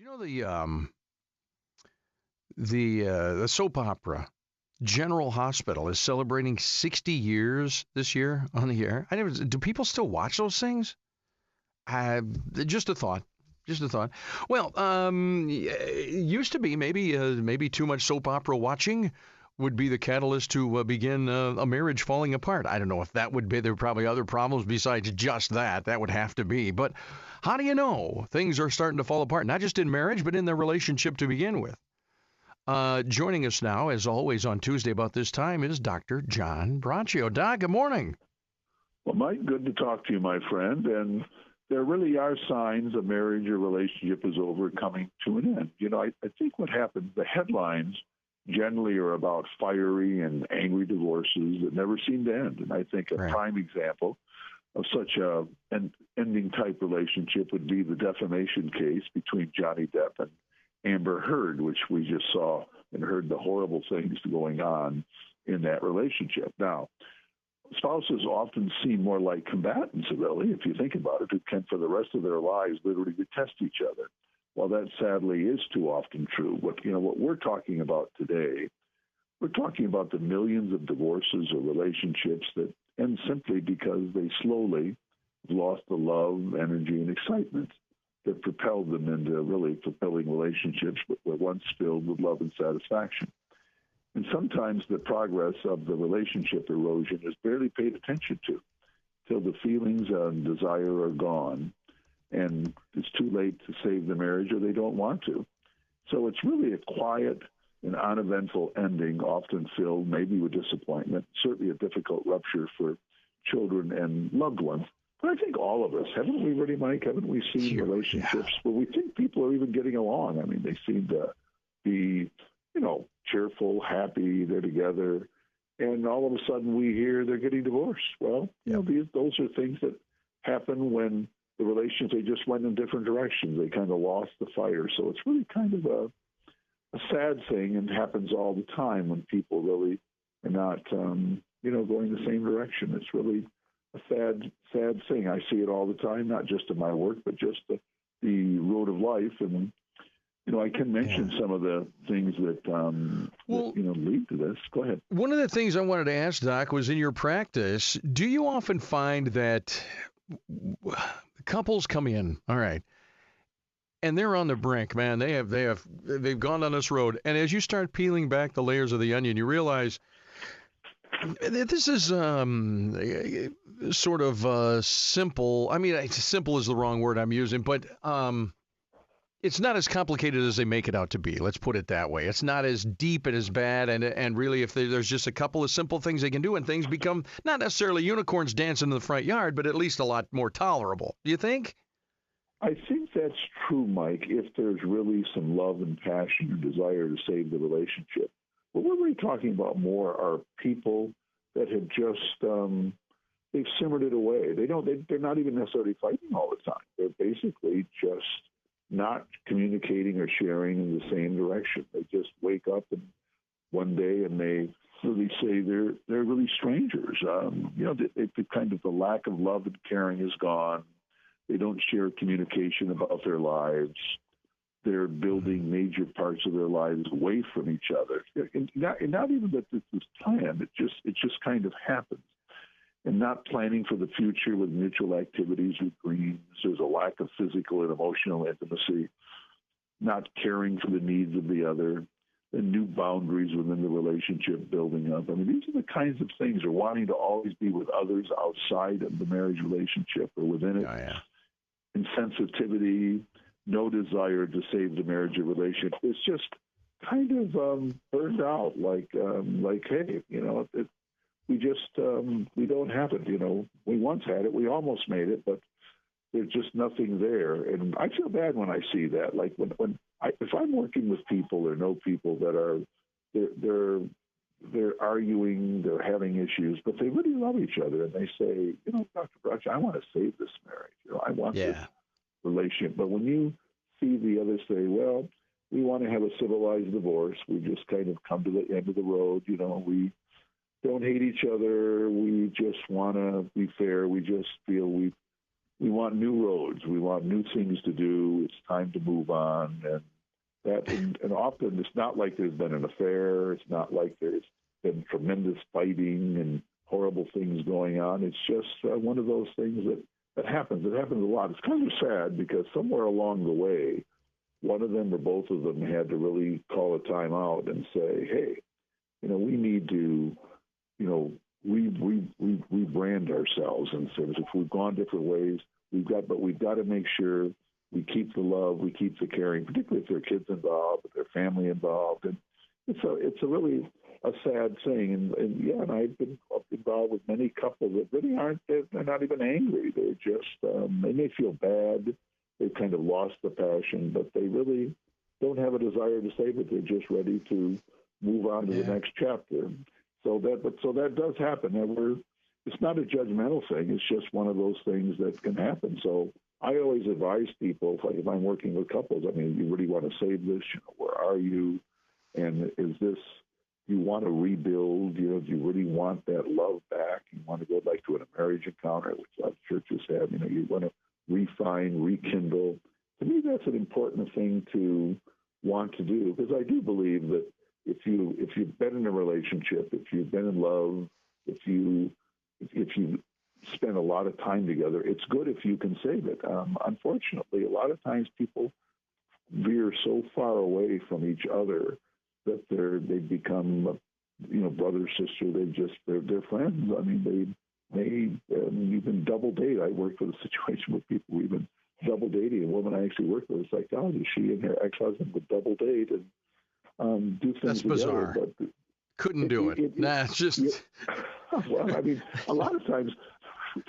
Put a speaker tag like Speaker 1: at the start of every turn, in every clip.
Speaker 1: You know the soap opera General Hospital is celebrating 60 years this year on the air. Do people still watch those things? Uh, just a thought. Just a thought. Well, it used to be maybe too much soap opera watching would be the catalyst to begin a marriage falling apart. I don't know if that would be. There are probably other problems besides just that. That would have to be. But how do you know things are starting to fall apart? Not just in marriage, but in their relationship to begin with. Joining us now, as always, on Tuesday about this time is Dr. John Braccio. Doc, good morning.
Speaker 2: Well, Mike, good to talk to you, my friend. And there really are signs a marriage or relationship is over, coming to an end. You know, I think what happens, the headlines generally are about fiery and angry divorces that never seem to end. And I think a prime example of such an ending type relationship would be the defamation case between Johnny Depp and Amber Heard, which we just saw and heard the horrible things going on in that relationship. Now, spouses often seem more like combatants, really, if you think about it, who can, for the rest of their lives, literally detest each other. Well, that sadly is too often true. What we're talking about today, we're talking about the millions of divorces or relationships that end simply because they slowly lost the love, energy, and excitement that propelled them into really fulfilling relationships that were once filled with love and satisfaction. And sometimes the progress of the relationship erosion is barely paid attention to till the feelings and desire are gone, and it's too late to save the marriage, or they don't want to. So it's really a quiet and uneventful ending, often filled maybe with disappointment, certainly a difficult rupture for children and loved ones. But I think all of us, haven't we really, Mike? Haven't we seen relationships where we think people are even getting along? I mean, they seem to be, cheerful, happy, they're together, and all of a sudden we hear they're getting divorced. Well, those are things that happen when the relations, they just went in different directions. They kind of lost the fire. So it's really kind of a sad thing, and happens all the time when people really are not, going the same direction. It's really a sad thing. I see it all the time, not just in my work, but just the road of life. And, I can mention some of the things that, lead to this. Go ahead.
Speaker 1: One of the things I wanted to ask, Doc, was in your practice, do you often find that couples come in, all right, and they're on the brink, man, they've gone down this road, and as you start peeling back the layers of the onion, you realize this is sort of simple. I mean, simple is the wrong word I'm using, but it's not as complicated as they make it out to be. Let's put it that way. It's not as deep and as bad, and really, if there's just a couple of simple things they can do, and things become not necessarily unicorns dancing in the front yard, but at least a lot more tolerable. Do you think?
Speaker 2: I think that's true, Mike, if there's really some love and passion and desire to save the relationship. What we're really talking about more are people that have just they've simmered it away. They're not even necessarily fighting all the time. They're basically just not communicating or sharing in the same direction. They just wake up and one day and they really say they're really strangers. They kind of, the lack of love and caring is gone. They don't share communication about their lives. They're building major parts of their lives away from each other. And not even that this is planned. It just kind of happens. And not planning for the future with mutual activities with dreams. There's a lack of physical and emotional intimacy. Not caring for the needs of the other. And new boundaries within the relationship building up. I mean, these are the kinds of things, or wanting to always be with others outside of the marriage relationship or within it.
Speaker 1: Oh, yeah.
Speaker 2: Insensitivity, no desire to save the marriage or relationship. It's just kind of burned out, like hey, we don't have it. We once had it. We almost made it, but there's just nothing there. And I feel bad when I see that. Like if I'm working with people or know people that are they're arguing, they're having issues, but they really love each other, and they say, Dr. Braccio, I want to save this marriage. I want this relationship. But when you see the other say, well, we want to have a civilized divorce. We just kind of come to the end of the road. We don't hate each other. We just want to be fair. We just feel we've we want new roads. We want new things to do. It's time to move on. And often it's not like there's been an affair. It's not like there's been tremendous fighting and horrible things going on. It's just one of those things that happens. It happens a lot. It's kind of sad because somewhere along the way, one of them or both of them had to really call a time out and say, hey, we need to, rebrand ourselves. And so if we've gone different ways, we've got to make sure we keep the love, we keep the caring, particularly if there are kids involved, if there's family involved. And it's a really a sad thing. And I've been involved with many couples that really they're not even angry. They're just, they may feel bad. They've kind of lost the passion, but they really don't have a desire to save it. They're just ready to move on to the next chapter. So that does happen. It's not a judgmental thing. It's just one of those things that can happen. So I always advise people, if I'm working with couples, you really want to save this. Where are you? And is this, you want to rebuild? Do you really want that love back? You want to go back to a marriage encounter, which a lot of churches have. You want to refine, rekindle. To me, that's an important thing to want to do, because I do believe that if you've been in a relationship, if you've been in love, if you spend a lot of time together, it's good if you can save it. Unfortunately, a lot of times people veer so far away from each other that they become, brother, sister. They're friends. They even double date. I worked with a situation with people who even double dating. A woman I actually worked with, a psychologist, she and her ex-husband would double date and do things
Speaker 1: That's
Speaker 2: together.
Speaker 1: Bizarre. But couldn't do it. It's just...
Speaker 2: Well, a lot of times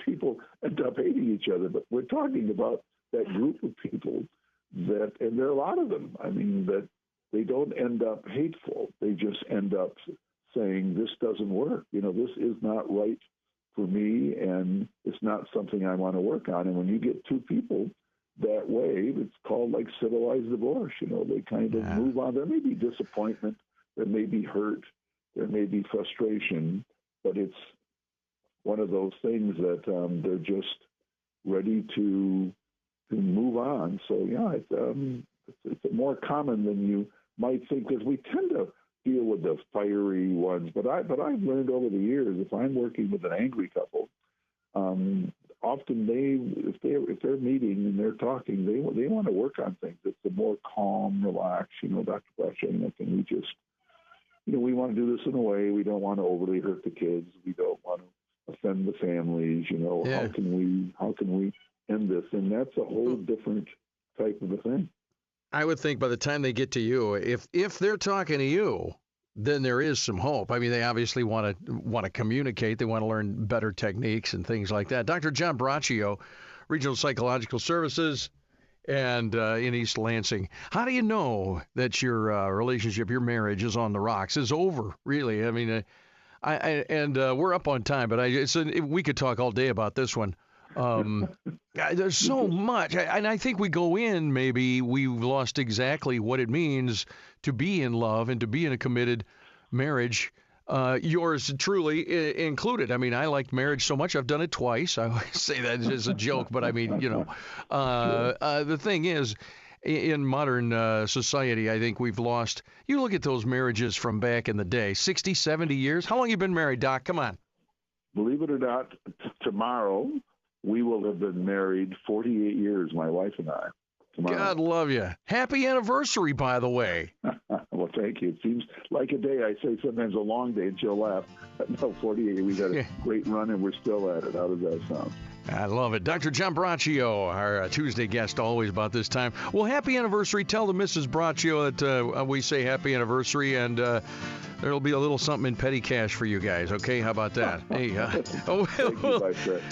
Speaker 2: people end up hating each other, but we're talking about that group of people that, and there are a lot of them, that they don't end up hateful. They just end up saying, this doesn't work. This is not right for me, and it's not something I want to work on. And when you get two people that way, it's called like civilized divorce. They kind of move on. There may be disappointment, there may be hurt, there may be frustration, but it's one of those things that they're just ready to move on. So it's more common than you might think, because we tend to deal with the fiery ones. But I've learned over the years, if I'm working with an angry couple, often if they're meeting and they're talking, they want to work on things. It's a more calm, relaxed. Dr. Braccio, can we just, we want to do this in a way we don't want to overly hurt the kids. We don't want to offend the families. How can we end this? And that's a whole different type of a thing.
Speaker 1: I would think by the time they get to you, if they're talking to you, then there is some hope. They obviously want to communicate. They want to learn better techniques and things like that. Dr. John Braccio, Regional Psychological Services, and in East Lansing. How do you know that your relationship, your marriage is on the rocks, is over, really? We're up on time, but we could talk all day about this one. There's so much, and I think we go in, maybe we've lost exactly what it means to be in love and to be in a committed marriage, yours truly included. I like marriage so much, I've done it twice. I always say that as a joke, but the thing is, in modern society, I think we've lost, you look at those marriages from back in the day, 60, 70 years. How long have you been married, Doc? Come on.
Speaker 2: Believe it or not, tomorrow we will have been married 48 years, my wife and I. Tomorrow.
Speaker 1: God love you. Happy anniversary, by the way.
Speaker 2: Well, thank you. It seems like a day. I say sometimes a long day, and she'll laugh. No, 48. We've had a great run, and we're still at it. How does that sound?
Speaker 1: I love it. Dr. John Braccio, our Tuesday guest, always about this time. Well, happy anniversary. Tell the Mrs. Braccio that we say happy anniversary, and there'll be a little something in petty cash for you guys, okay? How about that? Hey,
Speaker 2: Thank you, my friend.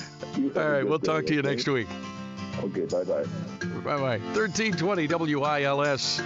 Speaker 1: All right, we'll talk to you next week.
Speaker 2: Okay, bye-bye.
Speaker 1: Bye-bye. 1320 WILS.